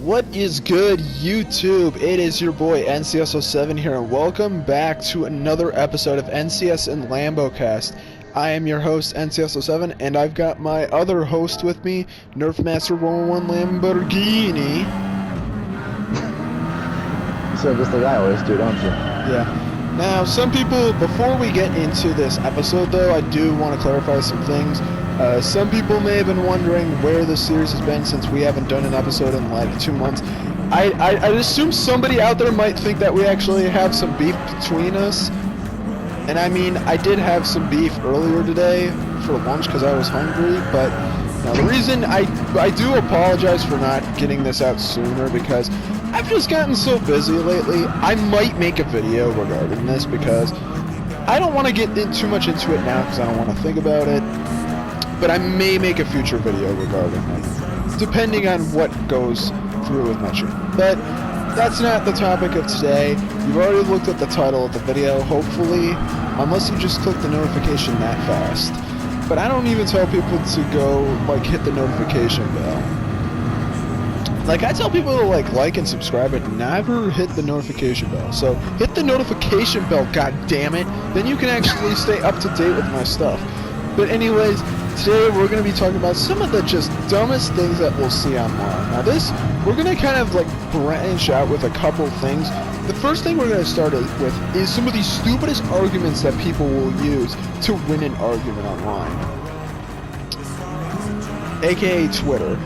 What is good, YouTube? It is your boy NCS07 here, and welcome back to another episode of NCS and Lambocast. I am your host, NCS07, and I've got my other host with me, Nerfmaster 101 Lamborghini. So just like I always do, don't you? Yeah. Now, some people, before we get into this episode, though, I do want to clarify some things. Some people may have been wondering where the series has been since we haven't done an episode in like 2 months. I assume somebody out there might think that we actually have some beef between us. And I mean, I did have some beef earlier today for lunch because I was hungry, but now the reason I do apologize for not getting this out sooner because I've just gotten so busy lately. I might make a video regarding this because I don't want to get too much into it now because I don't want to think about it. But I may make a future video regarding it, depending on what goes through with my channel. But that's not the topic of today. You've already looked at the title of the video, hopefully, unless you just click the notification that fast. But I don't even tell people to go, like, hit the notification bell. Like, I tell people to, like and subscribe, but never hit the notification bell. So, hit the notification bell, goddammit, then you can actually stay up to date with my stuff. But anyways, today we're going to be talking about some of the just dumbest things that we'll see online. Now we're going to kind of like branch out with a couple things. The first thing we're going to start with is some of the stupidest arguments that people will use to win an argument online. AKA Twitter.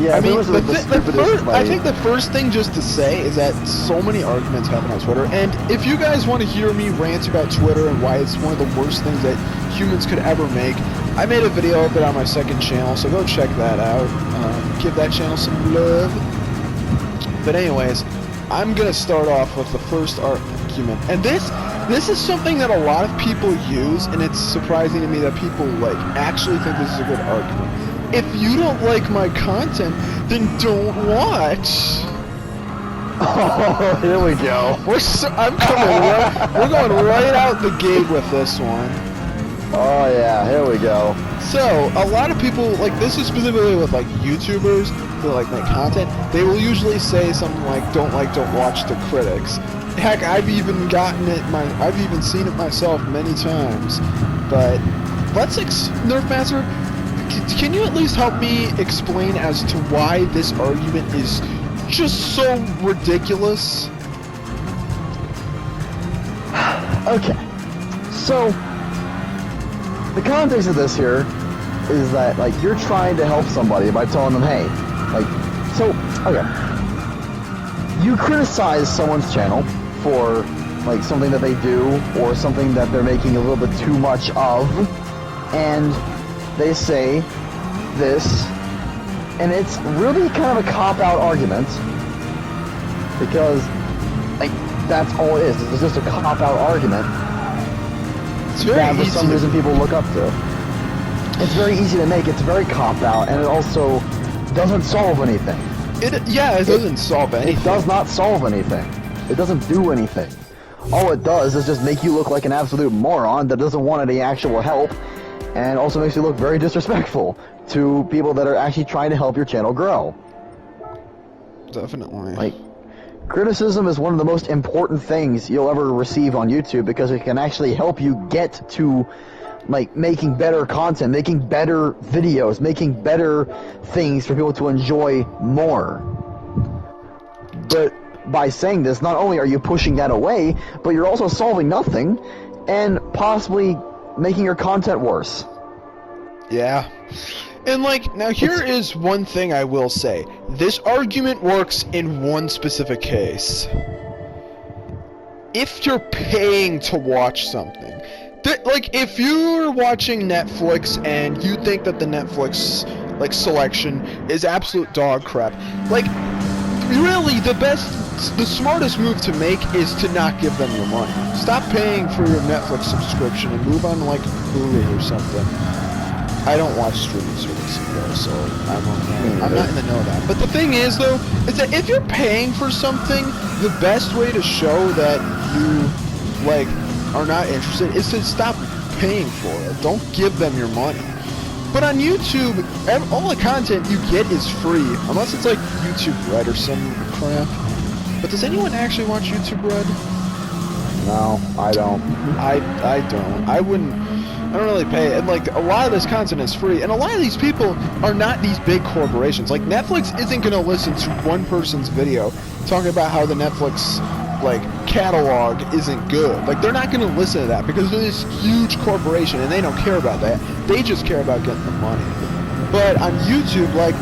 Yeah, I mean, I think the first thing just to say is that so many arguments happen on Twitter, and if you guys want to hear me rant about Twitter and why it's one of the worst things that humans could ever make, I made a video of it on my second channel, so go check that out. Give that channel some love. But anyways, I'm gonna start off with the first argument, and this is something that a lot of people use, and it's surprising to me that people like actually think this is a good argument. If you don't like my content, then don't watch. Oh, here we go. We're going right out the gate with this one. Oh yeah, here we go. So, a lot of people, like, this is specifically with, like, YouTubers who, like, make content, they will usually say something like, don't watch the critics. Heck, I've even seen it myself many times. But, Nerfmaster, can you at least help me explain as to why this argument is just so ridiculous? Okay, so the context of this here is that, like, you're trying to help somebody by telling them, hey, like, you criticize someone's channel for, like, something that they do or something that they're making a little bit too much of, and they say this, and it's really kind of a cop-out argument, because, like, that's all it is. It's just a cop-out argument. It's very that for some reason people look up to. It's very easy to make. It's very cop-out, and it also doesn't solve anything. It doesn't solve anything. It does not solve anything. It doesn't do anything. All it does is just make you look like an absolute moron that doesn't want any actual help, and also makes you look very disrespectful to people that are actually trying to help your channel grow. Definitely. Like, criticism is one of the most important things you'll ever receive on YouTube because it can actually help you get to, like, making better content, making better videos, making better things for people to enjoy more. But by saying this, not only are you pushing that away, but you're also solving nothing and possibly making your content worse. Yeah. And, like, now here is one thing I will say. This argument works in one specific case. If you're paying to watch something. Like, if you're watching Netflix and you think that the Netflix, like, selection is absolute dog crap, like, really, the smartest move to make is to not give them your money. Stop paying for your Netflix subscription and move on to, like, Hulu or something. I don't watch streaming services, so I'm not in the know of that. But the thing is, though, is that if you're paying for something, the best way to show that you, like, are not interested is to stop paying for it. Don't give them your money. But on YouTube, all the content you get is free, unless it's like YouTube Red or some crap. But does anyone actually watch YouTube Red? No, I don't. I don't. I don't really pay. And like a lot of this content is free, and a lot of these people are not these big corporations. Like Netflix isn't going to listen to one person's video talking about how the Netflix like catalog isn't good. Like they're not going to listen to that because they're this huge corporation and they don't care about that. They just care about getting the money. But on YouTube, like,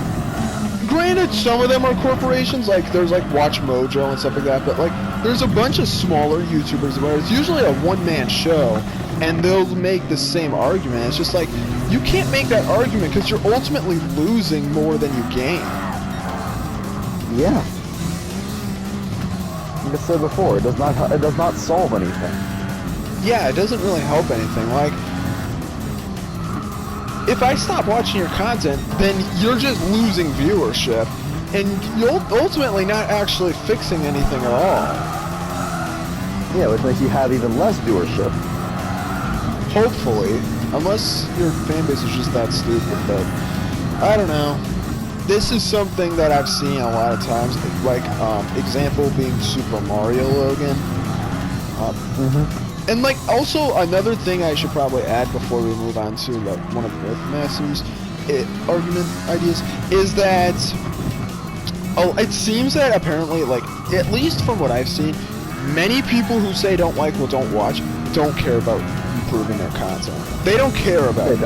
granted, some of them are corporations, like there's like Watch Mojo and stuff like that, but like there's a bunch of smaller YouTubers where it's usually a one-man show and they'll make the same argument. It's just like, you can't make that argument because you're ultimately losing more than you gain. Yeah. Like I said before, it does not solve anything. Yeah, it doesn't really help anything. Like, if I stop watching your content, then you're just losing viewership, and you're ultimately not actually fixing anything at all. Yeah, which makes you have even less viewership. Hopefully, unless your fan base is just that stupid, but I don't know. This is something that I've seen a lot of times, like, example being Super Mario Logan. And like, also another thing I should probably add before we move on to like one of Mythmaster's argument ideas is that it seems that apparently, like, at least from what I've seen, many people who say don't like or don't watch don't care about improving their content. They don't care about it.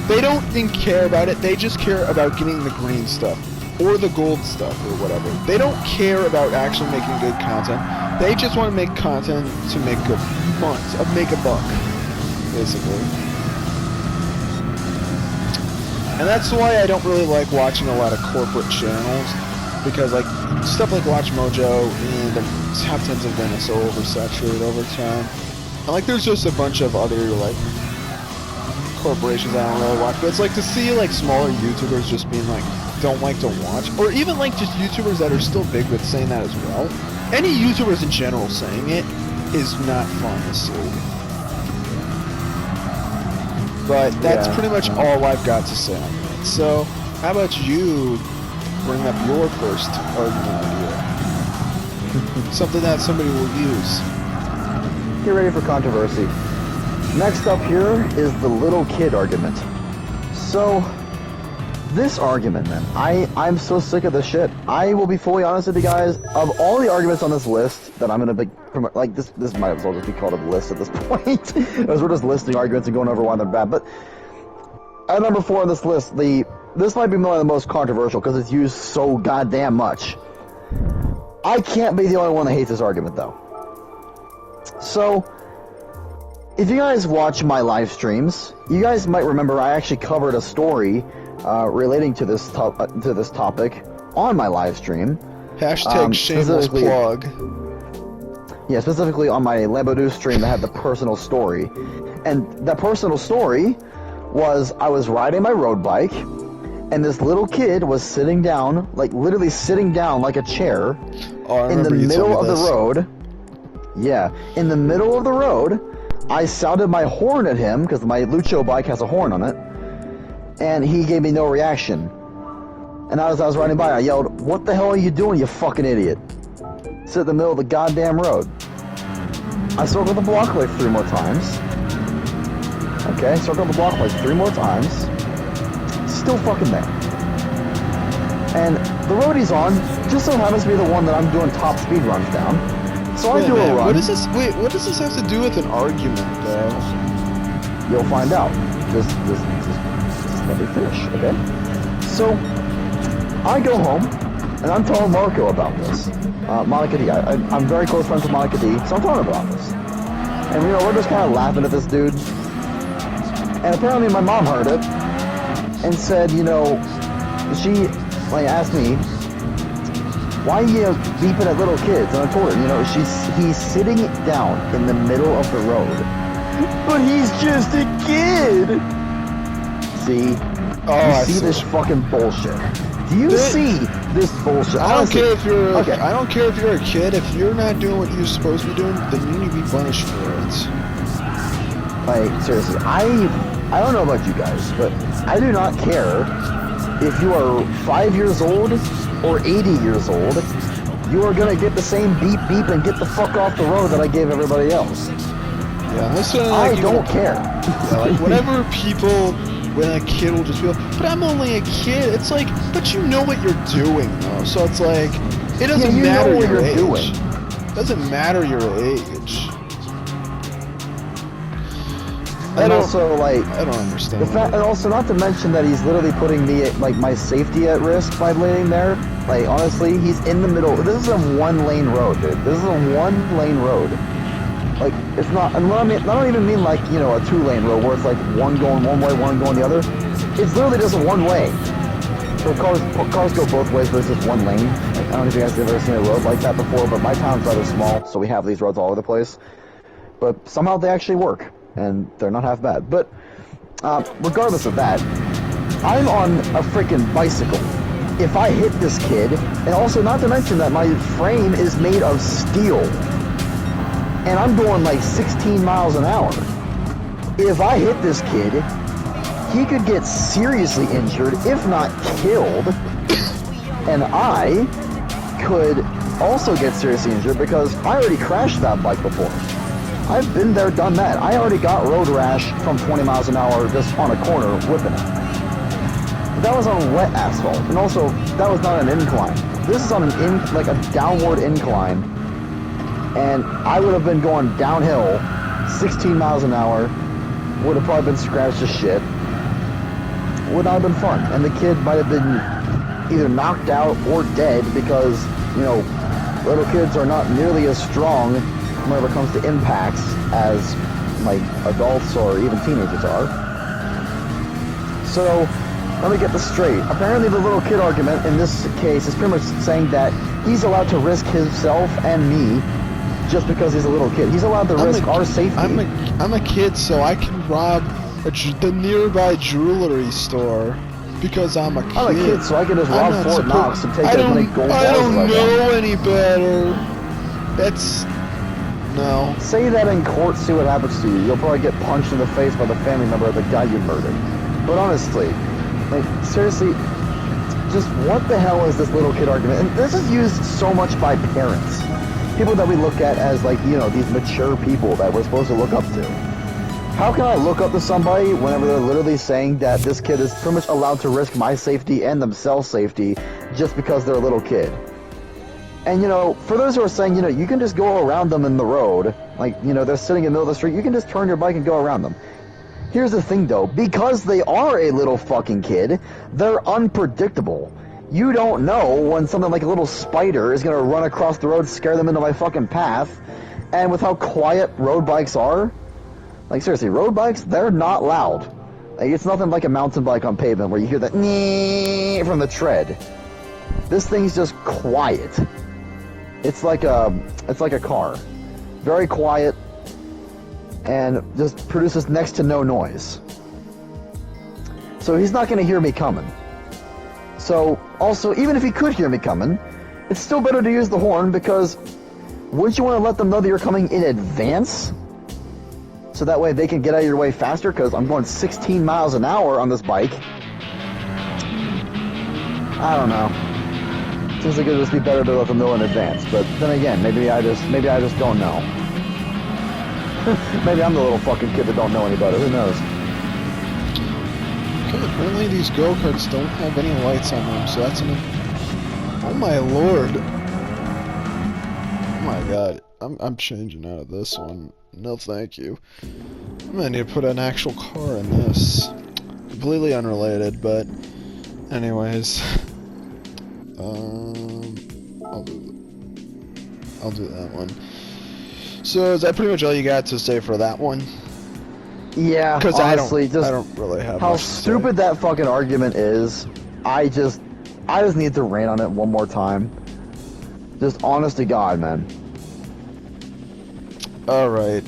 They don't even care about it. They just care about getting the green stuff or the gold stuff or whatever. They don't care about actually making good content. They just want to make content to make good money, make a buck, basically. And that's why I don't really like watching a lot of corporate channels, because like stuff like Watch Mojo and the top 10s have been so oversaturated over time. And like there's just a bunch of other like corporations I don't really watch, but it's like to see like smaller YouTubers just being like don't watch, or even like just YouTubers that are still big but saying that as well. Any YouTubers in general saying it is not fun to see. But that's pretty much all I've got to say on it. So how about you bring up your first argument idea? Something that somebody will use. Get ready for controversy. Next up here is the little kid argument. So, this argument, man, I'm so sick of this shit. I will be fully honest with you guys. Of all the arguments on this list that I'm gonna be, like, this might as well just be called a list at this point, as we're just listing arguments and going over why they're bad. But at number 4 on this list, this might be one of the most controversial because it's used so goddamn much. I can't be the only one that hates this argument, though. So, if you guys watch my live streams, you guys might remember I actually covered a story relating to this topic on my live stream. Hashtag shameless plug. Yeah, specifically on my Lambocast stream that had the personal story. And that personal story was I was riding my road bike, and this little kid was sitting down, like literally sitting down like a chair in the middle of the road. Yeah, in the middle of the road. I sounded my horn at him, because my Lucho bike has a horn on it, and he gave me no reaction. And as I was riding by, I yelled, "What the hell are you doing, you fucking idiot?" Sit in the middle of the goddamn road. I circled the block like 3 more times. Okay, circled the block like 3 more times. Still fucking there. And the road he's on just so happens to be the one that I'm doing top speed runs down. So I do a run. What does this have to do with an argument, though? You'll find out. Just let me finish, okay? So, I go home, and I'm telling Marco about this. Monica D. I'm very close friends with Monica D, so I'm telling her about this. And, you know, we're just kind of laughing at this dude. And apparently my mom heard it, and said, you know, she, like, asked me, "Why are you beeping at little kids?" And I told her, you know, he's sitting down in the middle of the road. But he's just a kid! See? Oh, you see this fucking bullshit. Do you see this bullshit? I don't care if you're I don't care if you're a kid. If you're not doing what you're supposed to be doing, then you need to be punished for it. Like, seriously, I don't know about you guys, but I do not care if you are 5 years old or 80 years old. You are gonna get the same beep beep and get the fuck off the road that I gave everybody else. Yeah, listen, I don't care. Yeah, like, whenever people, when a kid will just be like, but I'm only a kid. It's like, but you know what you're doing, though. So it's like, it doesn't you matter know what your you're age. doing. It doesn't matter your age. And also, like, I don't understand. and also, not to mention that he's literally putting me at, like, my safety at risk by laying there. Like, honestly, he's in the middle. This is a one-lane road, dude. This is a one-lane road. Like, it's not, and what I mean, I don't even mean like, you know, a two-lane road where it's like one going one way, one going the other. It's literally just one way. So cars go both ways versus one lane. Like, I don't know if you guys have ever seen a road like that before, but my town's rather small, so we have these roads all over the place. But somehow they actually work, and they're not half bad. But regardless of that, I'm on a freaking bicycle. If I hit this kid, and also not to mention that my frame is made of steel, and I'm going like 16 miles an hour. If I hit this kid, he could get seriously injured, if not killed, and I could also get seriously injured because I already crashed that bike before. I've been there, done that. I already got road rash from 20 miles an hour just on a corner whipping it. But that was on wet asphalt, and also that was not an incline. This is on an like a downward incline, and I would have been going downhill 16 miles an hour, would have probably been scratched to shit, would not have been fun, and the kid might have been either knocked out or dead because, you know, little kids are not nearly as strong whenever it comes to impacts as like adults or even teenagers are. So, let me get this straight. Apparently the little kid argument in this case is pretty much saying that he's allowed to risk himself and me just because he's a little kid. He's allowed to risk our safety. I'm a kid, so I can rob the nearby jewelry store because I'm a kid. I'm a kid, so I can just rob Fort Knox and take as many gold bars I as I don't want. know any better. That's... No. Say that in court, see what happens to you. You'll probably get punched in the face by the family member of the guy you murdered. But honestly, like, seriously, just what the hell is this little kid argument? And this is used so much by parents. People that we look at as, like, you know, these mature people that we're supposed to look up to. How can I look up to somebody whenever they're literally saying that this kid is pretty much allowed to risk my safety and themselves' safety just because they're a little kid? And, you know, for those who are saying, you know, you can just go around them in the road, like, you know, they're sitting in the middle of the street, you can just turn your bike and go around them. Here's the thing, though. Because they are a little fucking kid, they're unpredictable. You don't know when something like a little spider is going to run across the road, scare them into my fucking path. And with how quiet road bikes are, like, seriously, road bikes, they're not loud. Like, it's nothing like a mountain bike on pavement where you hear that from the tread. This thing's just quiet. It's like a car. Very quiet and just produces next to no noise. So he's not going to hear me coming. So, also, even if he could hear me coming, it's still better to use the horn because wouldn't you want to let them know that you're coming in advance? So that way they can get out of your way faster, because I'm going 16 miles an hour on this bike. I don't know. Seems like it would just be better to let them know in advance. But then again, maybe I just don't know. Maybe I'm the little fucking kid that don't know any better. Who knows? Okay, apparently these go-karts don't have any lights on them, so that's an... Oh my lord. Oh my god. I'm changing out of this one. No thank you. I'm gonna need to put an actual car in this. Completely unrelated, but... Anyways... I'll do that one. So, is that pretty much all you got to say for that one? Yeah, Because honestly, I don't really have how much to stupid say. that fucking argument is. I just need to rant on it one more time. Just honest to God, man. Alright.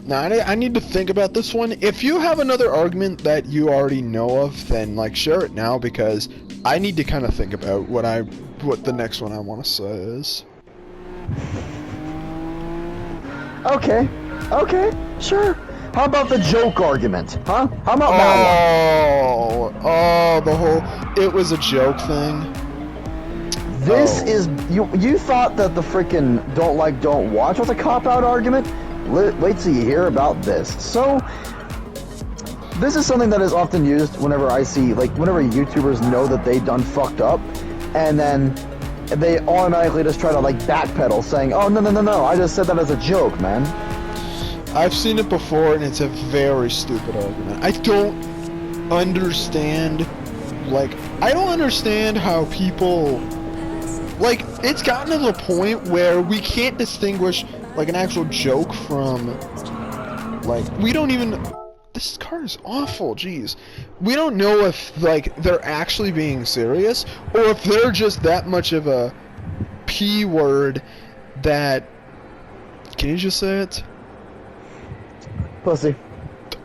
Now, I need to think about this one. If you have another argument that you already know of, then, like, share it now, because I need to kind of think about what the next one I want to say is. Okay, sure. How about the joke argument? Huh? How about that Oh, the whole it was a joke thing. one? This is you thought that the freaking don't like, don't watch was a cop-out argument? Wait till you hear about this. So, this is something that is often used whenever I see, like, whenever YouTubers know that they done fucked up, and then they automatically just try to, like, backpedal, saying, oh, no, I just said that as a joke, man. I've seen it before, and it's a very stupid argument. I don't understand, how people, like, it's gotten to the point where we can't distinguish, like, an actual joke from, like, we don't even, this car is awful, jeez. We don't know if, like, they're actually being serious, or if they're just that much of a P word that, can you just say it? Pussy.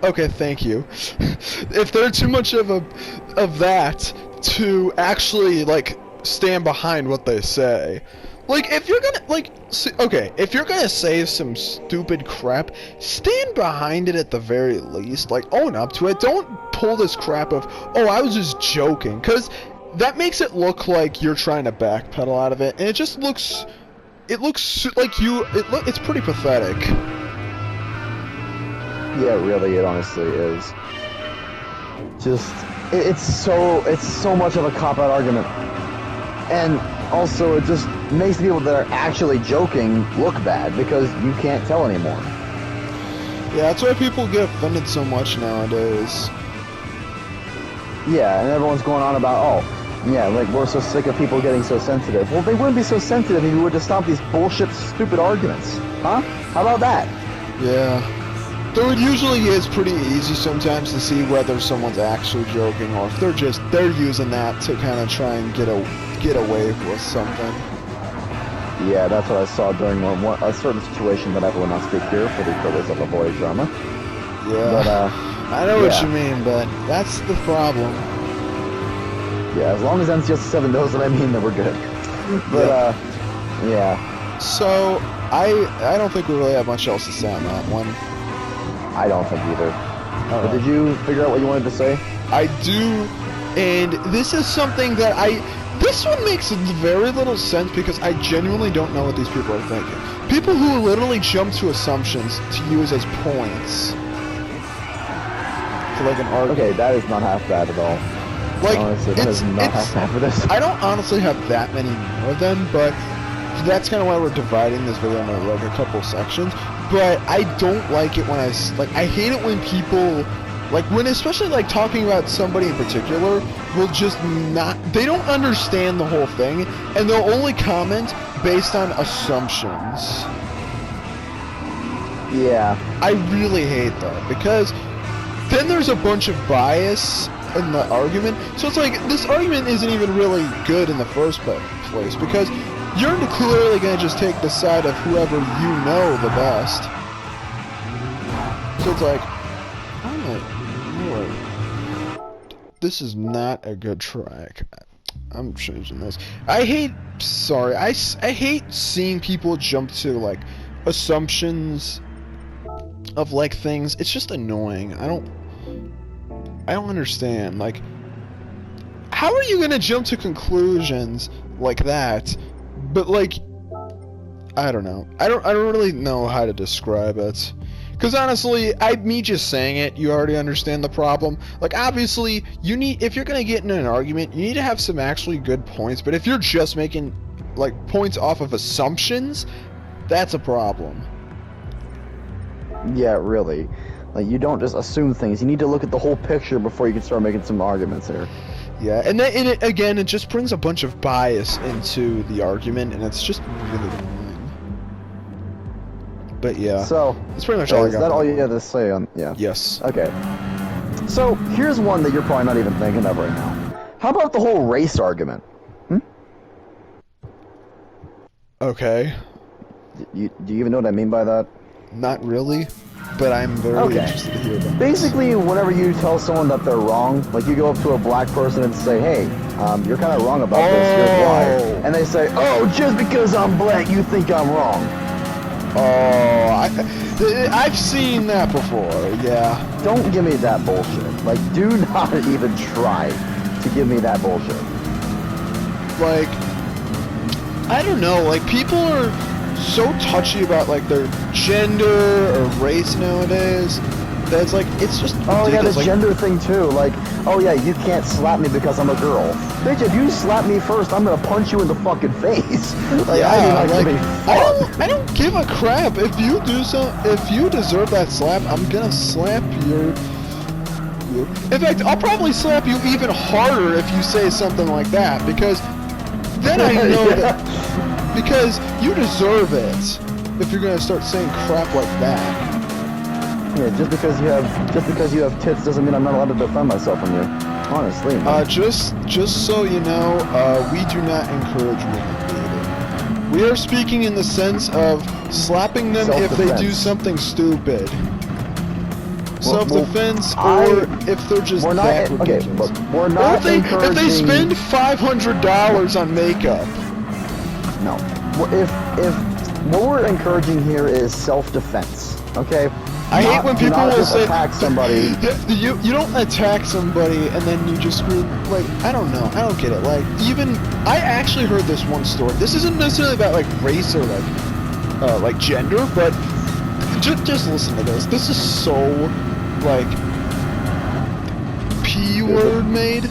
Okay, thank you. If they're too much of that to actually, like, stand behind what they say. Like, if you're gonna, like, if you're gonna say some stupid crap, stand behind it at the very least. Like, own up to it. Don't pull this crap of, oh, I was just joking. Because that makes it look like you're trying to backpedal out of it. And it just looks, like it's pretty pathetic. Yeah, really, it honestly is. Just, it's so much of a cop-out argument. And also, it just makes the people that are actually joking look bad, because you can't tell anymore. Yeah, that's why people get offended so much nowadays. Yeah, and everyone's going on about, oh, yeah, like, we're so sick of people getting so sensitive. Well, they wouldn't be so sensitive if you were to stop these bullshit, stupid arguments. Huh? How about that? Yeah. Though it usually is pretty easy sometimes to see whether someone's actually joking or if they're using that to kind of try and get away with something. Yeah, that's what I saw during a certain situation that I will not speak here for the purpose of avoiding drama. Yeah, but, I know what you mean, but that's the problem. Yeah, as long as NCS7 knows what I mean, then we're good. But, yeah. So, I don't think we really have much else to say on that one. I don't think either. But did you figure out what you wanted to say? I do, and this is something that this one makes very little sense because I genuinely don't know what these people are thinking. People who literally jump to assumptions to use as points for like an argument. Okay, that is not half bad at all. Like, honestly, that is not half bad for this. I don't honestly have that many more of them, but that's kind of why we're dividing this video into like a couple sections. But I don't like it when I hate it when people, like, when especially like talking about somebody in particular will just not, they don't understand the whole thing and they'll only comment based on assumptions. Yeah. I really hate that because then there's a bunch of bias in the argument. So it's like, this argument isn't even really good in the first place because you're clearly going to just take the side of whoever you know the best. So it's like, this is not a good track. I'm changing this. I hate seeing people jump to, like, assumptions of, like, things. It's just annoying. I don't understand. Like, how are you going to jump to conclusions like that? But, like, I don't know. I don't really know how to describe it. Because honestly, me just saying it, you already understand the problem. Like, obviously, if you're going to get in an argument, you need to have some actually good points. But if you're just making, like, points off of assumptions, that's a problem. Yeah, really. Like, you don't just assume things. You need to look at the whole picture before you can start making some arguments here. Yeah, and then it just brings a bunch of bias into the argument, and it's just really annoying. But yeah, so that's pretty much all I got. Is that all you had to say on? Yeah. Yes. Okay. So here's one that you're probably not even thinking of right now. How about the whole race argument? Okay. Do you even know what I mean by that? Not really, but I'm very interested to hear about Basically, whenever you tell someone that they're wrong, like you go up to a black person and say, hey, you're kind of wrong about this, here's why. And they say, oh, just because I'm black, you think I'm wrong. I've seen that before, yeah. Don't give me that bullshit. Like, do not even try to give me that bullshit. Like, I don't know, like, people are so touchy about, like, their gender or race nowadays, that it's like, it's just Oh yeah, ridiculous. the Like, gender thing too. Like, oh yeah, you can't slap me because I'm a girl. Bitch, if you slap me first, I'm gonna punch you in the fucking face. Like, I do not give a fuck. I don't give a crap. If you do so, if you deserve that slap, I'm gonna slap you. In fact, I'll probably slap you even harder if you say something like that, because then I know that, because you deserve it. If you're gonna start saying crap like that. Yeah, just because you have tits doesn't mean I'm not allowed to defend myself from you. Honestly. Man. Just so you know, we do not encourage women beating. We are speaking in the sense of slapping them if they do something stupid. Self-defense, or if they're just that ridiculous. Okay, but we're not encouraging... If they spend $500 on makeup. No. If what we're encouraging here is self-defense, okay? I hate when people will say attack somebody. You don't attack somebody and then you just screw. Like, I don't know, I don't get it. Like, even I actually heard this one story. This isn't necessarily about like race or like gender, but just listen to this. This is so like P word made.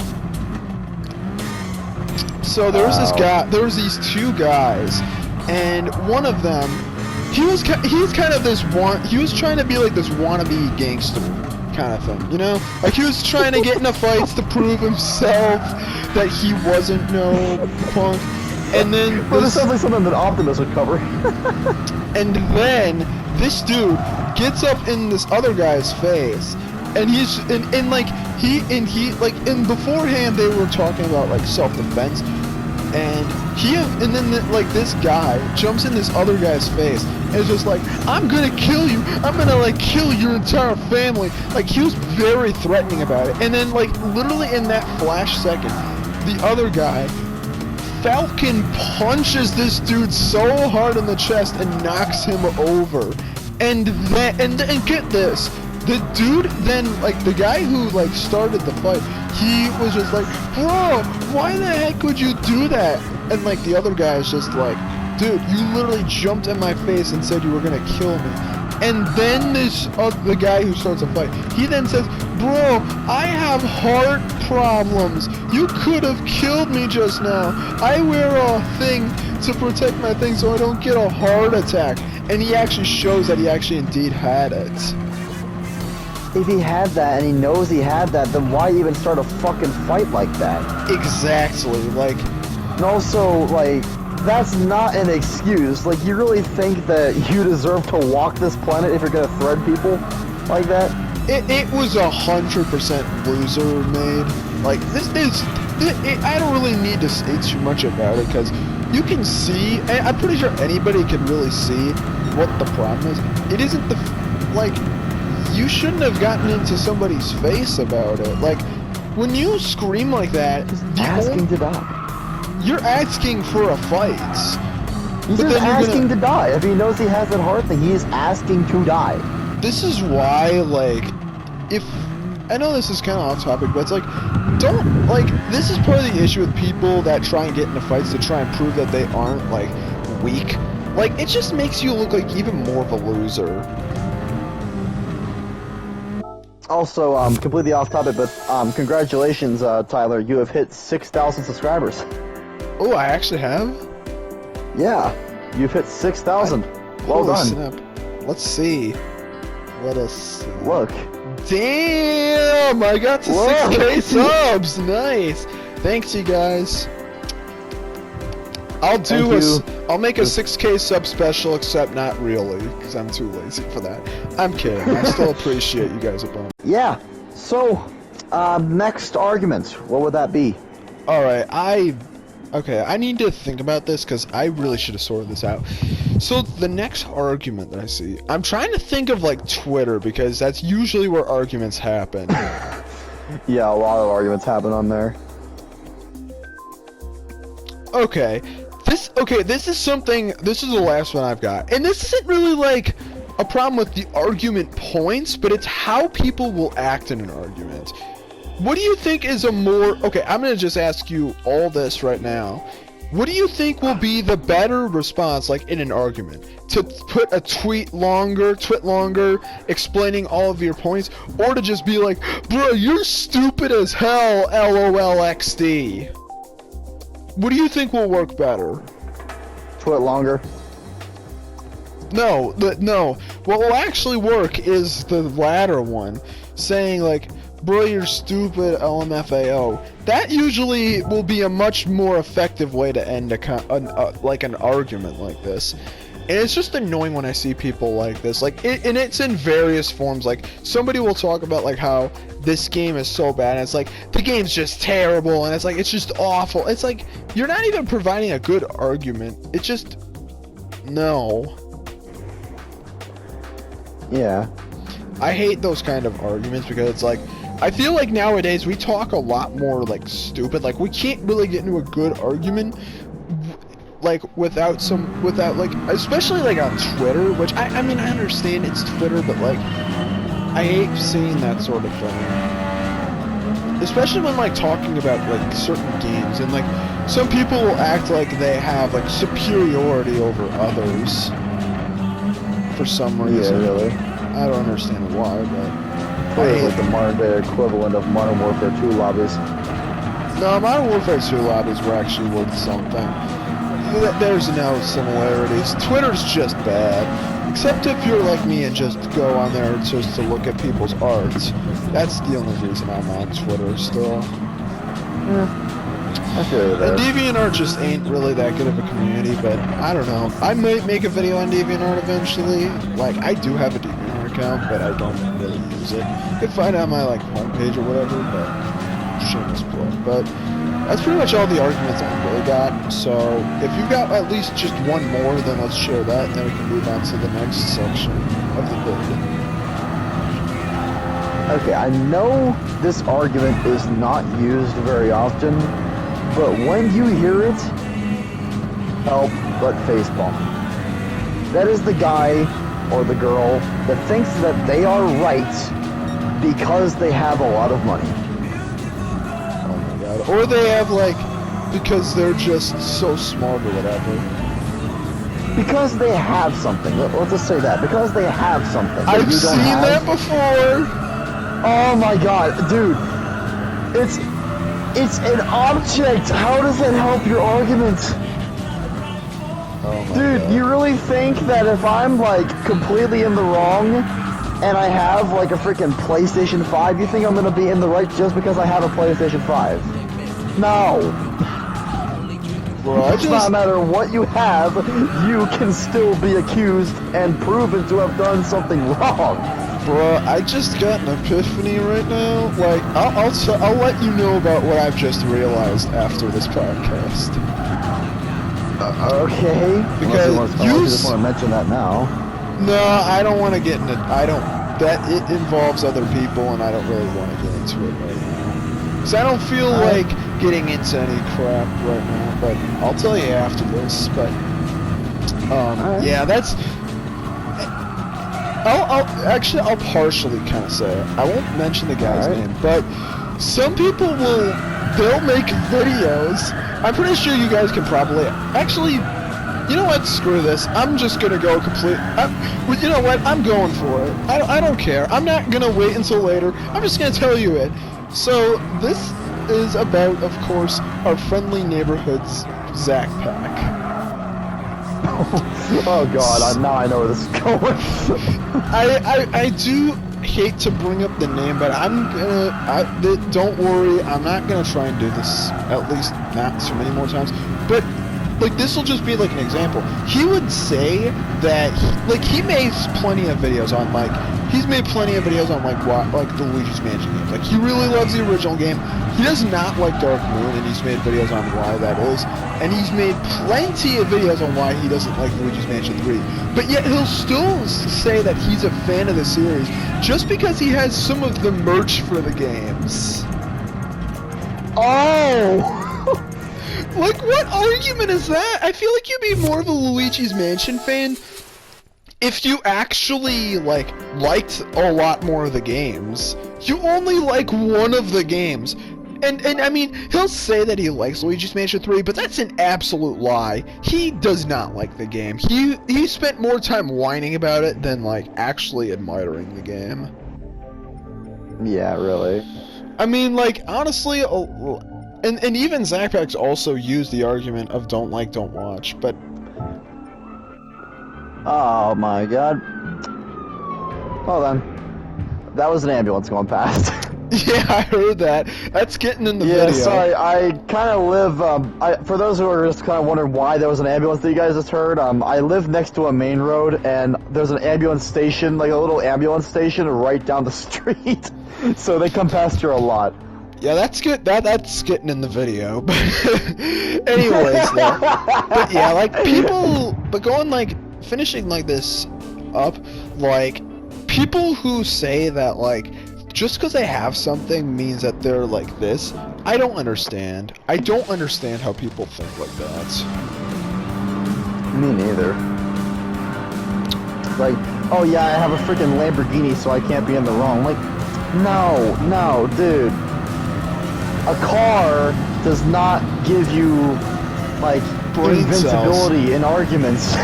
So there was this guy. There was these two guys, and one of them. He was kind of this he was trying to be like this wannabe gangster kind of thing, you know? Like, he was trying to get into fights to prove himself that he wasn't no punk. And then well, this sounds like something that Optimus would cover. And then this dude gets up in this other guy's face, and he's and like he and beforehand they were talking about like self-defense. And then like this guy jumps in this other guy's face and is just like, I'm gonna kill you. I'm gonna like kill your entire family. Like, he was very threatening about it. And then like literally in that flash second, the other guy Falcon punches this dude so hard in the chest and knocks him over. And get this. The dude then, like, the guy who, like, started the fight, he was just like, bro, why the heck would you do that? And, like, the other guy is just like, dude, you literally jumped in my face and said you were gonna kill me. And then the guy who starts the fight, he then says, bro, I have heart problems. You could have killed me just now. I wear a thing to protect my thing so I don't get a heart attack. And he actually shows that he actually indeed had it. If he had that and he knows he had that, then why even start a fucking fight like that? Exactly, like... And also, like, that's not an excuse. Like, you really think that you deserve to walk this planet if you're gonna thread people like that? It was 100% loser made. Like, I don't really need to say too much about it, because you can see, I'm pretty sure anybody can really see what the problem is. It isn't like... You shouldn't have gotten into somebody's face about it. Like, when you scream like that, asking to die. You're asking for a fight. He's just asking to die. If he knows he has that heart thing, he is asking to die. This is why, like, if... I know this is kind of off topic, but it's like, don't, like, this is part of the issue with people that try and get into fights to try and prove that they aren't, like, weak. Like, it just makes you look like even more of a loser. Also, completely off topic, but congratulations, Tyler. You have hit 6,000 subscribers. Oh, I actually have? Yeah, you've hit 6,000. Well done. Snap. Let's see. Let us see. Look. Damn! I got to 6K subs! Nice! Thanks, you guys. I'll make a 6K sub special, except not really, because I'm too lazy for that. I'm kidding. I still appreciate you guys a bunch. Yeah. So, next argument. What would that be? Alright, I need to think about this, because I really should have sorted this out. So, the next argument that I see, I'm trying to think of, like, Twitter, because that's usually where arguments happen. Yeah, a lot of arguments happen on there. Okay. this is the last one I've got. And this isn't really like a problem with the argument points, but it's how people will act in an argument. What do you think is I'm gonna just ask you all this right now. What do you think will be the better response, like in an argument? To put a tweet longer, explaining all of your points, or to just be like, bro, you're stupid as hell, LOLXD? What do you think will work better? Tweet longer. No. What will actually work is the latter one, saying like, bro, you're stupid, LMFAO. That usually will be a much more effective way to end like an argument like this. And it's just annoying when I see people like this. Like, and it's in various forms. Like, somebody will talk about like how this game is so bad, and it's like the game's just terrible, and it's like it's just awful. It's like you're not even providing a good argument. It's just no. Yeah. I hate those kind of arguments because it's like, I feel like nowadays we talk a lot more like stupid. Like, we can't really get into a good argument like without like, especially like on Twitter, which I mean I understand it's Twitter, but like I hate seeing that sort of thing. Especially when like talking about like certain games, and like some people will act like they have like superiority over others for some reason. Yeah, really. I don't understand why, but It's like the modern day equivalent of Modern Warfare 2 lobbies. No, Modern Warfare 2 lobbies were actually worth something. There's no similarities. Twitter's just bad. Except if you're like me and just go on there just to look at people's arts. That's the only reason I'm on Twitter still. Yeah, I feel you there. And DeviantArt just ain't really that good of a community, but I don't know. I might make a video on DeviantArt eventually. Like, I do have a DeviantArt account, but I don't really use it. You can find it on my like homepage or whatever, but shameless plug. But that's pretty much all the arguments I've really got. So if you've got at least just one more, then let's share that, and then we can move on to the next section of the video. Okay, I know this argument is not used very often, but when you hear it, help but facepalm. That is the guy or the girl that thinks that they are right because they have a lot of money. Or they have, like, because they're just so smart or whatever. Because they have something. Let's just say that. Because they have something. I've seen that before! Oh my god, dude. It's an object. How does that help your argument? Oh my Dude, God. you really think that if I'm, like, completely in the wrong and I have, like, a freaking PlayStation 5, you think I'm gonna be in the right just because I have a PlayStation 5? No. Bro, It doesn't matter what you have, you can still be accused and proven to have done something wrong. Bro, I just got an epiphany right now. Like, I'll let you know about what I've just realized after this podcast. Okay. Because you just want to mention that now. No, I don't want to get into. It involves other people, and I don't really want to get into it right now. Because I don't feel like getting into any crap right now. But I'll tell you after this. But yeah, that's. I'll partially kind of say it. I won't mention the guy's name, but some people they'll make videos. I'm pretty sure you guys can probably actually. You know what? Screw this. I'm just gonna go you know what? I'm going for it. I don't care. I'm not gonna wait until later. I'm just gonna tell you it. So this is about, of course, our friendly neighborhood's Zach Pack. Oh God! Now I know where this is going. I do hate to bring up the name, but don't worry. I'm not gonna try and do this. At least not so many more times. But. Like, this will just be, like, an example. He would say that, he makes plenty of videos on, he's made plenty of videos on, the Luigi's Mansion games. Like, he really loves the original game. He does not like Dark Moon, and he's made videos on why that is. And he's made plenty of videos on why he doesn't like Luigi's Mansion 3. But yet, he'll still say that he's a fan of the series, just because he has some of the merch for the games. Oh! Like, what argument is that? I feel like you'd be more of a Luigi's Mansion fan if you actually, like, liked a lot more of the games. You only like one of the games. And I mean, he'll say that he likes Luigi's Mansion 3, but that's an absolute lie. He does not like the game. He spent more time whining about it than, like, actually admiring the game. Yeah, really. I mean, like, honestly, and even Zackpax also used the argument of don't like, don't watch, but... Oh my god. Hold on. That was an ambulance going past. Yeah, I heard that. That's getting in the Yeah, video. sorry, I kind of live, for those who are just kind of wondering why there was an ambulance that you guys just heard, I live next to a main road, and there's an ambulance station, like a little ambulance station right down the street, so they come past here a lot. Yeah, that's good. That's getting in the video. But anyways, though. But yeah, like, people, but going, like, finishing, like, this up, like, people who say that, like, just because they have something means that they're like this, I don't understand. I don't understand how people think like that. Me neither. Like, oh yeah, I have a freaking Lamborghini, so I can't be in the wrong. Like, no, dude. A car does not give you, like, Brain invincibility cells. in arguments.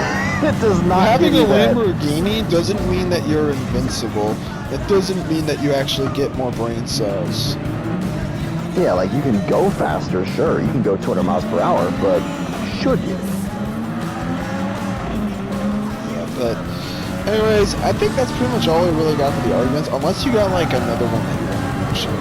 It does not Having give a you that. Lamborghini doesn't mean that you're invincible. It doesn't mean that you actually get more brain cells. Yeah, like, you can go faster, sure. You can go 200 miles per hour, but should you? Yeah, but anyways, I think that's pretty much all we really got for the arguments, unless you got, like, another one that you want to mention.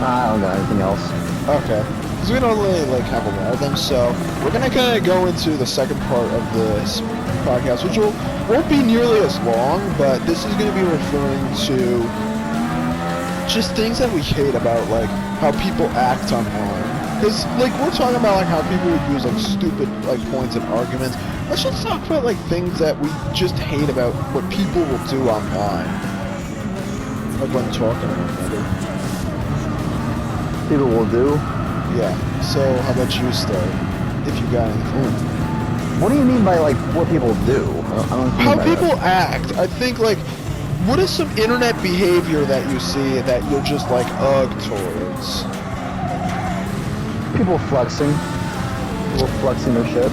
I don't got anything else. Okay. Because we don't really, like, have a lot of them, so we're going to kind of go into the second part of this podcast, which won't be nearly as long, but this is going to be referring to just things that we hate about, like, how people act online. Because, like, we're talking about, like, how people would use, like, stupid, like, points and arguments. Let's just talk about, like, things that we just hate about what people will do online. Like, when talking to one another. People will do. Yeah, so how about you start, if you got anything? What do you mean by, like, what people do? I don't How by people that. act. I think, like, what is some internet behavior that you see that you're just, like, ugh towards? People flexing. People flexing their shit.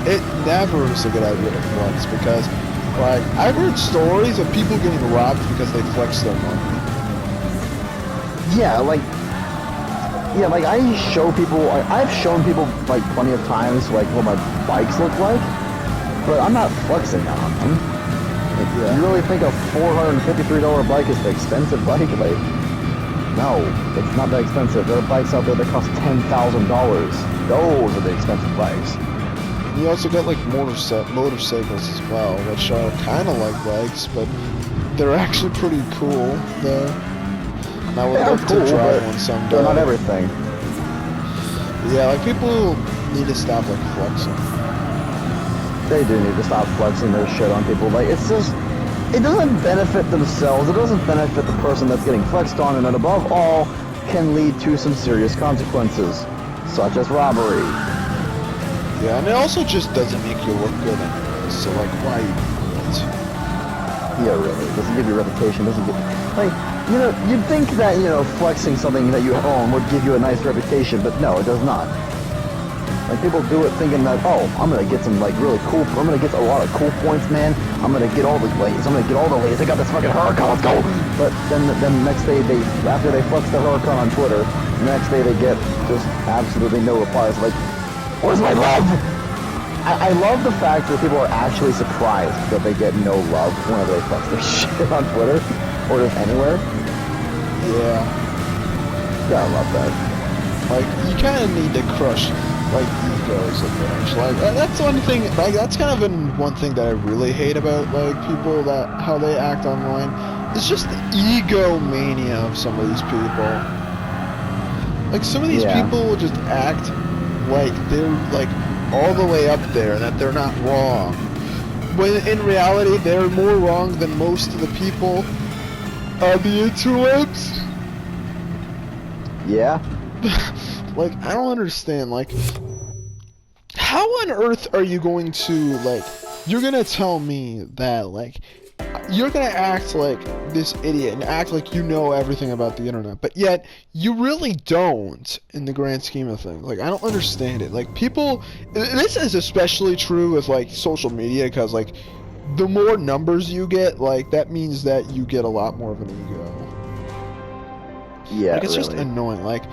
It never is a good idea to flex because, like, I've heard stories of people getting robbed because they flex their money. Yeah, like I show people, I've shown people, like, plenty of times, like, what my bikes look like, but I'm not flexing on them. Like, Yeah. You really think a $453 bike is the expensive bike? Like, no, it's not that expensive. There are bikes out there that cost $10,000. Those are the expensive bikes. You also got, like, motorcycles as well, which are kind of like bikes, but they're actually pretty cool, though. And I would They're love cool, to drive but one someday. they're not everything. Yeah, like, people need to stop, like, flexing. They do need to stop flexing their shit on people. Like, it's just, it doesn't benefit themselves. It doesn't benefit the person that's getting flexed on, and then above all, can lead to some serious consequences, such as robbery. Yeah, and it also just doesn't make you look good anyway, so, like, why even do it? Yeah, really. It doesn't give you a reputation. Doesn't give, like, you know, you'd think that, you know, flexing something that you own would give you a nice reputation, but no, it does not. Like, people do it thinking that, oh, I'm gonna get some, like, really cool, I'm gonna get a lot of cool points, man. I'm gonna get all the lays. I'm gonna get all the lays. I got this fucking Huracan, let's go! But then next day, after they flex the Huracan on Twitter, the next day they get just absolutely no replies. Like, where's my love? I love the fact that people are actually surprised that they get no love whenever they flex their shit on Twitter, or just anywhere. Yeah. Yeah, I love that. Like, you kind of need to crush, like, egos a bunch. Like, that's one thing, like, that's kind of been one thing that I really hate about, like, people, that, how they act online. It's just the egomania of some of these people. Like, some of these people will just act like they're, like, all the way up there, and that they're not wrong. When in reality, they're more wrong than most of the people on the interwebs. Yeah. like, I don't understand, like, how on earth are you going to, like, you're gonna tell me that, like, you're gonna act like this idiot and act like you know everything about the internet, but yet you really don't in the grand scheme of things. Like, I don't understand it. Like, people, this is especially true with, like, social media, because, like, the more numbers you get, like, that means that you get a lot more of an ego. Yeah, like, it's really. just annoying. Like,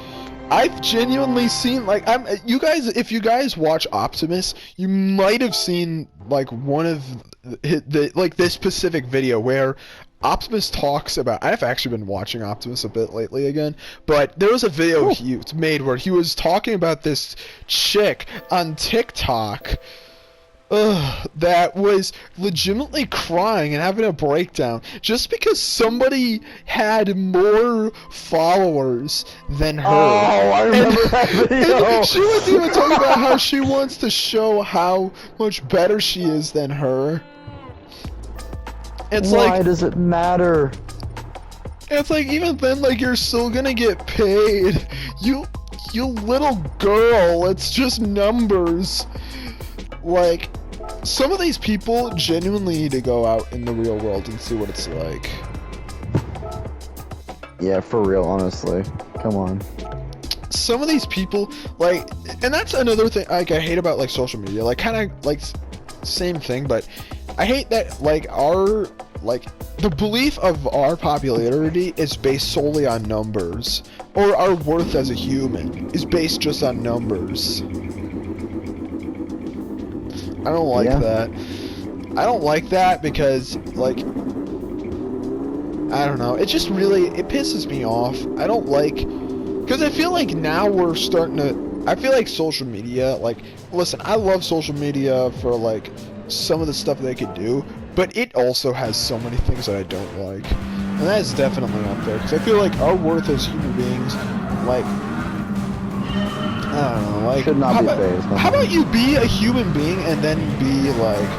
I've genuinely seen, like, you guys, if you guys watch Optimus, you might have seen, like, one of like, this specific video where Optimus talks about, I've actually been watching Optimus a bit lately again, but there was a video he made where he was talking about this chick on TikTok that was legitimately crying and having a breakdown just because somebody had more followers than her. Oh, I remember that video. And she was even talking about how she wants to show how much better she is than her. It's Why does it matter? It's like, even then, like, you're still gonna get paid. You little girl, it's just numbers. Like, some of these people genuinely need to go out in the real world and see what it's like. Yeah, for real, honestly. Come on. Some of these people, like, and that's another thing, like, I hate about, like, social media. Like, kind of, like, same thing, but I hate that, like, the belief of our popularity is based solely on numbers. Or our worth as a human is based just on numbers. I don't like that. I don't like that because, like, I don't know. It just really, it pisses me off. I don't like, because I feel like now we're starting to, I feel like social media, like, listen, I love social media for, like, some of the stuff they could do, but it also has so many things that I don't like. And that is definitely up there, because I feel like our worth as human beings, like, I don't know, like, should not be phased. How about you be a human being and then be, like,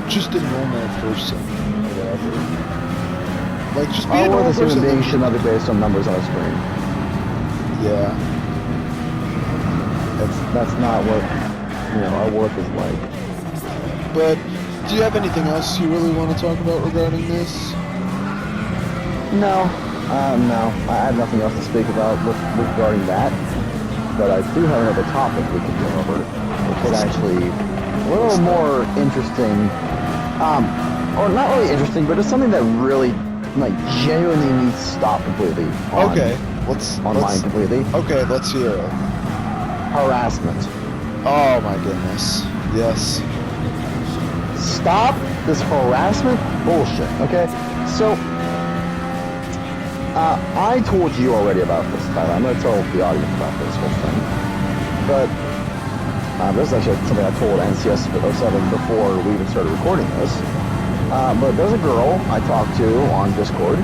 just a normal person, or whatever. Like, just be a normal person. Our worth as human beings should not be based on numbers on a screen. Yeah. That's not what, our worth is like. But, do you have anything else you really want to talk about regarding this? No. No. I have nothing else to speak about regarding that. But I do have another topic we can go over, which is actually a little more interesting. Or not really interesting, but it's something that really, like, genuinely needs to stop completely. Okay. Online completely. Okay, let's hear it. Harassment. Oh my goodness. Yes. Stop this harassment bullshit, okay? So, I told you already about this, Tyler. I'm going to tell the audience about this whole thing. But, this is actually something I told NCS 07 before we even started recording this. But there's a girl I talked to on Discord,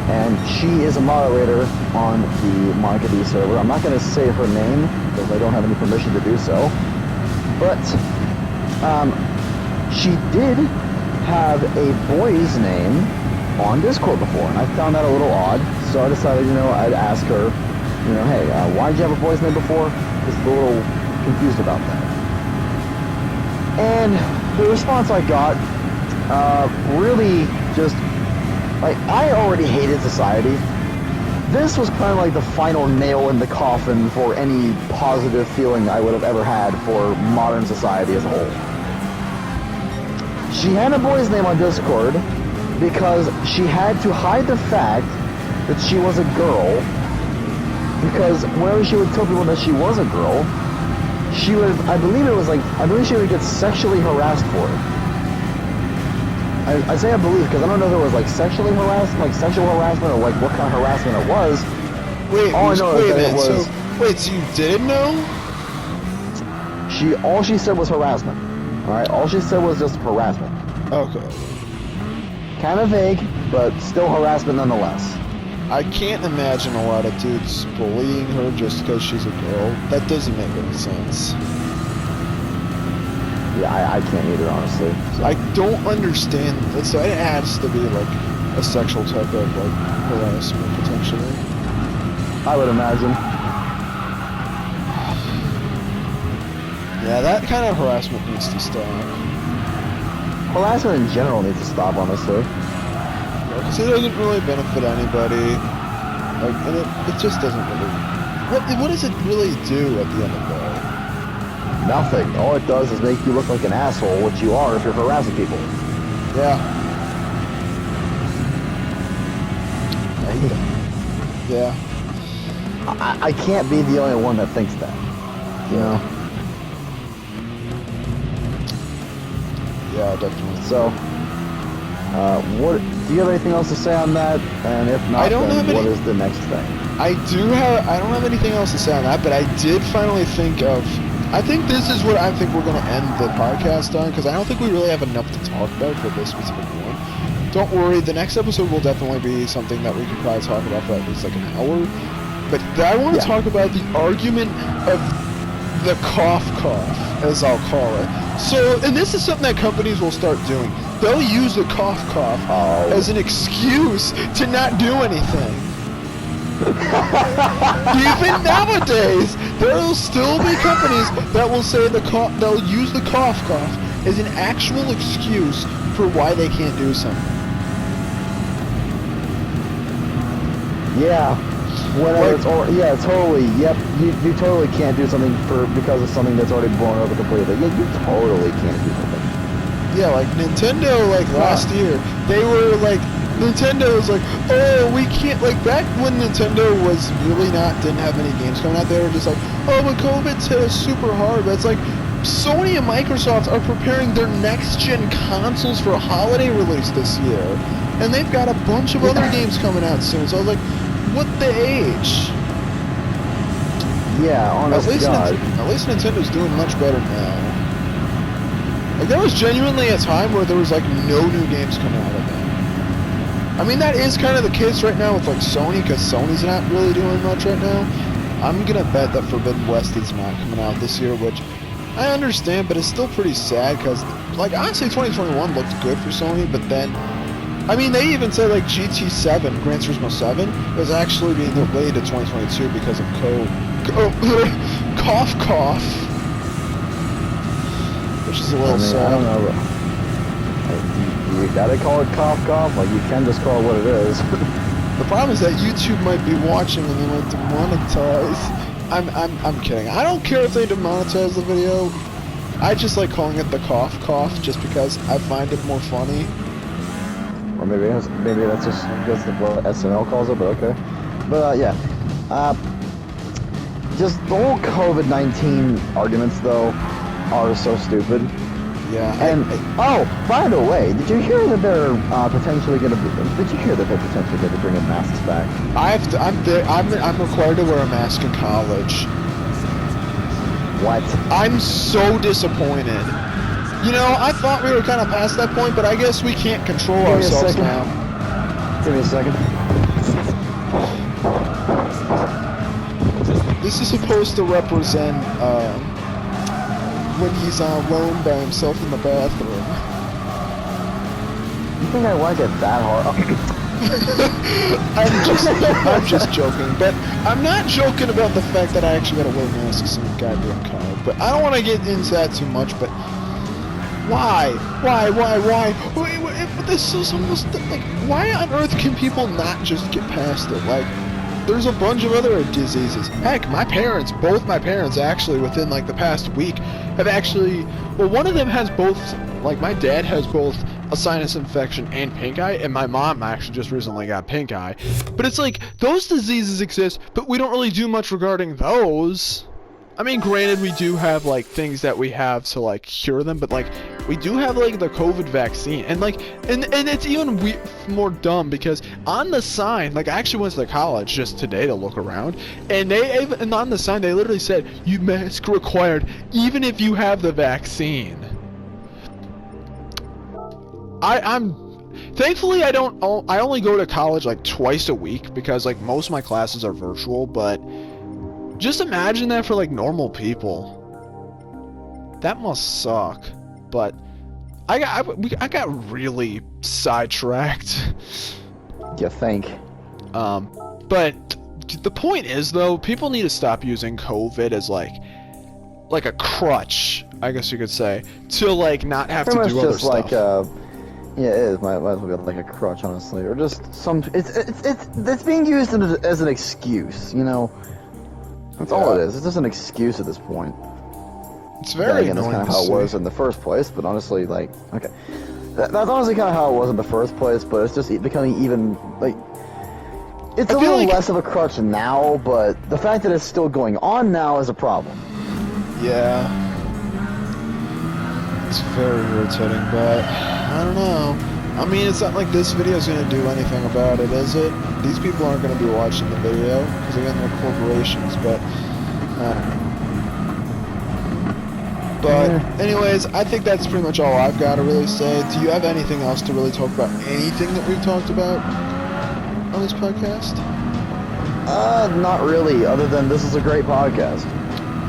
and she is a moderator on the Monica D server. I'm not going to say her name, because I don't have any permission to do so. But, she did have a boy's name on Discord before, and I found that a little odd, so I decided, I'd ask her, hey, why did you have a boy's name before? Just a little confused about that. And the response I got, really just, like, I already hated society. This was kind of like the final nail in the coffin for any positive feeling I would have ever had for modern society as a whole. She had a boy's name on Discord because she had to hide the fact that she was a girl, because whenever she would tell people that she was a girl, she would, I believe she would get sexually harassed for it. I say I believe because I don't know if it was like sexual harassment or like what kind of harassment it was. Wait, all I know is that it was. So you didn't know? All she said was harassment. Alright, all she said was just harassment. Okay. Kind of vague, but still harassment nonetheless. I can't imagine a lot of dudes bullying her just because she's a girl. That doesn't make any sense. Yeah, I can't either, honestly. So. I don't understand. So it has to be like a sexual type of like harassment potentially. I would imagine. that kind of harassment needs to stop. Harassment in general needs to stop, honestly. Because it doesn't really benefit anybody. Like, and it just doesn't really... What does it really do at the end of the day? Nothing. All it does is make you look like an asshole, which you are if you're harassing people. Yeah. Yeah. I can't be the only one that thinks that. You know? Yeah, definitely. So, what do you have anything else to say on that? And if not, then what is the next thing? I don't have anything else to say on that, but I did finally think of... I think this is what I think we're going to end the podcast on, because I don't think we really have enough to talk about for this specific one. Don't worry, the next episode will definitely be something that we could probably talk about for at least like an hour. But I want to talk about the argument of the cough, as I'll call it. So, and this is something that companies will start doing. They'll use the cough as an excuse to not do anything. Even nowadays, there'll still be companies that will say they'll use the cough as an actual excuse for why they can't do something. Yeah. Totally. Yep. You totally can't do something because of something that's already blown over completely. Yeah, you totally can't do something. Yeah, like Nintendo, last year, they were like, Nintendo was like, oh, we can't, like, back when Nintendo was really didn't have any games coming out, they were just like, oh, but COVID's hit us super hard, but it's like, Sony and Microsoft are preparing their next-gen consoles for a holiday release this year, and they've got a bunch of other games coming out soon, so I was like, what the H? Yeah, honest to God. At least Nintendo's doing much better now. Like, there was genuinely a time where there was, like, no new games coming out of them. I mean, that is kind of the case right now with, like, Sony, because Sony's not really doing much right now. I'm gonna bet that Forbidden West is not coming out this year, which I understand, but it's still pretty sad, because, like, honestly, 2021 looked good for Sony, but then, I mean, they even said, like, GT7, Gran Turismo 7, was actually being delayed to 2022 because of cough, which is a little sad. I don't know. You gotta call it cough. Like, you can just call it what it is. The problem is that YouTube might be watching and they might demonetize. I'm kidding. I don't care if they demonetize the video. I just like calling it the cough just because I find it more funny. Or maybe that's just what SNL calls it, but okay. But yeah. Just the whole COVID-19 arguments though are so stupid. Yeah. And by the way, did you hear that they're potentially going to be bringing masks back? I'm required to wear a mask in college. What? I'm so disappointed. You know, I thought we were kind of past that point, but I guess we can't control ourselves now. Give me a second. This is supposed to represent when he's alone by himself in the bathroom. You think I like it that hard? I'm just joking, but I'm not joking about the fact that I actually gotta wear masks in the goddamn car. But I don't want to get into that too much. But why? This is almost like, why on earth can people not just get past it? Like, there's a bunch of other diseases. Heck, both my parents actually within like the past week have actually, well, one of them has both, like my dad has both a sinus infection and pink eye, and my mom actually just recently got pink eye. But it's like, those diseases exist, but we don't really do much regarding those. I mean, granted, we do have like things that we have to like cure them, but like we do have like the COVID vaccine, and like and it's even more dumb because on the sign, like I actually went to the college just today to look around, and on the sign they literally said you mask required even if you have the vaccine. Thankfully I only go to college like twice a week because like most of my classes are virtual, but just imagine that for like normal people. That must suck. But I got really sidetracked. You think? But the point is though, people need to stop using COVID as like like a crutch, I guess you could say, to like not have Pretty to much do other just stuff. like yeah, it is. Might as well be like a crutch, honestly, or just some. It's being used as an excuse, you know. That's all it is. It's just an excuse at this point. It's very again, that's annoying. kind of how it was in the first place. But honestly, like, okay, that's honestly kind of how it was in the first place. But it's just becoming even like. It's a little less of a crutch now, but the fact that it's still going on now is a problem. Yeah. It's very irritating, but I don't know. I mean, it's not like this video is going to do anything about it, is it? These people aren't going to be watching the video, because again, they're corporations, but I don't know. But anyways, I think that's pretty much all I've got to really say. Do you have anything else to really talk about? Anything that we've talked about on this podcast? Not really, other than this is a great podcast.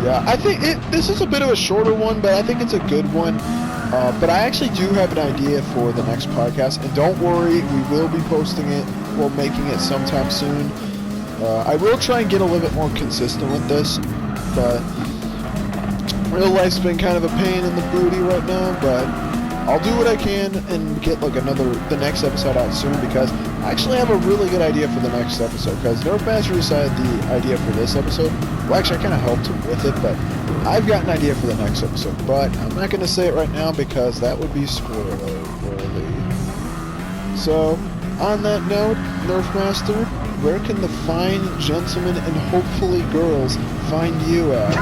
Yeah, I think this is a bit of a shorter one, but I think it's a good one. But I actually do have an idea for the next podcast, and don't worry, we will be posting it, well, making it sometime soon. I will try and get a little bit more consistent with this, but real life's been kind of a pain in the booty right now, but I'll do what I can and get like the next episode out soon, because I actually have a really good idea for the next episode, because Nerfmaster decided the idea for this episode. Well, actually, I kind of helped him with it, but I've got an idea for the next episode, but I'm not going to say it right now because that would be spoiler-worthy. So, on that note, Nerfmaster, where can the fine gentlemen and hopefully girls find you at?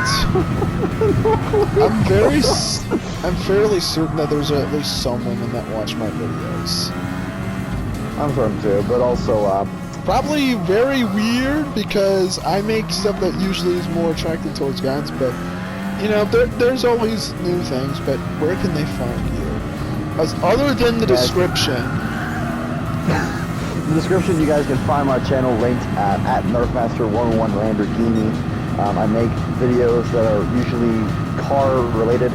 I'm fairly certain that there's at least some women that watch my videos. I'm certain too, but also, probably very weird because I make stuff that usually is more attracted towards guys, but you know, there's always new things. But where can they find you? As other than the description. In the description, you guys can find my channel linked at Nerfmaster101 Lamborghini. I make videos that are usually car related,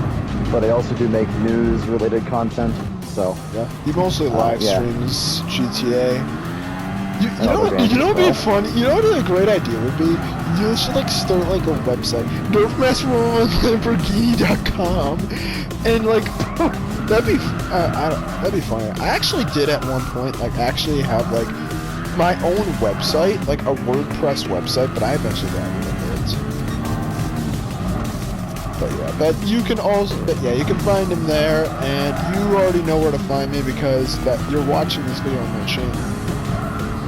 but I also do make news related content. So yeah, he mostly live streams GTA. You know what would be funny? You know what a great idea would be? You should like start like a website, nerfmaster101lamborghini.com, and like that'd be funny. I actually did at one point like actually have like my own website, like a WordPress website, but I eventually got rid of it. But yeah, but you can you can find him there, and you already know where to find me because that you're watching this video on my channel.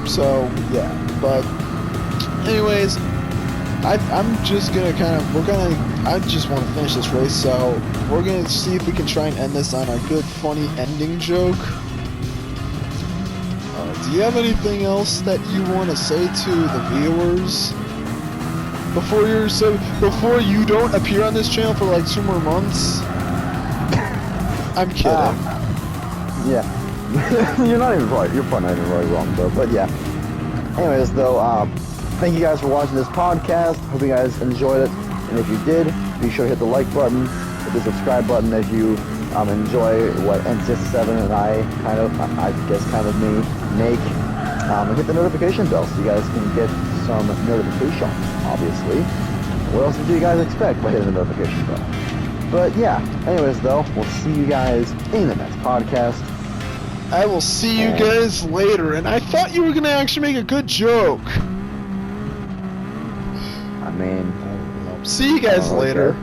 So yeah, but anyways, I'm just gonna I just want to finish this race, so we're gonna see if we can try and end this on a good funny ending joke. Do you have anything else that you want to say to the viewers before you don't appear on this channel for like 2 more months? I'm kidding. Yeah. You're probably not even really wrong though, but yeah. Anyways though, thank you guys for watching this podcast. Hope you guys enjoyed it, and if you did, be sure to hit the like button, hit the subscribe button if you enjoy what N67 and I kind of make, and hit the notification bell so you guys can get some notifications, obviously. What else did you guys expect by hitting the notification bell? But yeah, anyways though, we'll see you guys in the next podcast. I will see you guys later, and I thought you were gonna actually make a good joke. I mean, see you guys later.